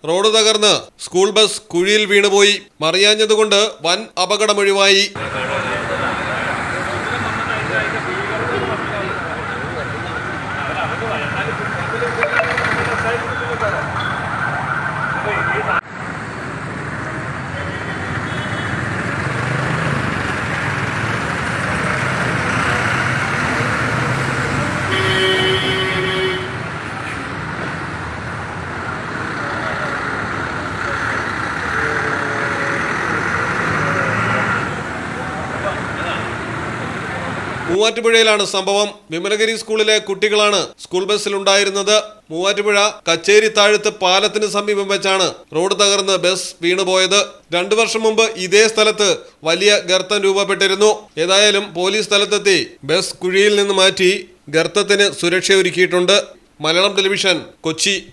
Road തകർന്ന് school bus കുഴിയിൽ വീണുപോയി. മറിയാഞ്ഞതുകൊണ്ട് വൻ അപകടമൊഴിവായി. മൂവാറ്റുപുഴയിലാണ് സംഭവം. വിമലഗിരി സ്കൂളിലെ കുട്ടികളാണ് സ്കൂൾ ബസ്സിലുണ്ടായിരുന്നത്. മൂവാറ്റുപുഴ കച്ചേരി താഴത്ത് പാലത്തിന് സമീപം വെച്ചാണ് റോഡ് തകർന്ന് ബസ് വീണുപോയത്. 2 വർഷം മുമ്പ് ഇതേ സ്ഥലത്ത് വലിയ ഗർത്തം രൂപപ്പെട്ടിരുന്നു. ഏതായാലും പോലീസ് സ്ഥലത്തെത്തി ബസ് കുഴിയിൽ നിന്ന് മാറ്റി ഗർത്തത്തിന് സുരക്ഷയൊരുക്കിയിട്ടുണ്ട്. മലയാളം ടെലിവിഷൻ, കൊച്ചി.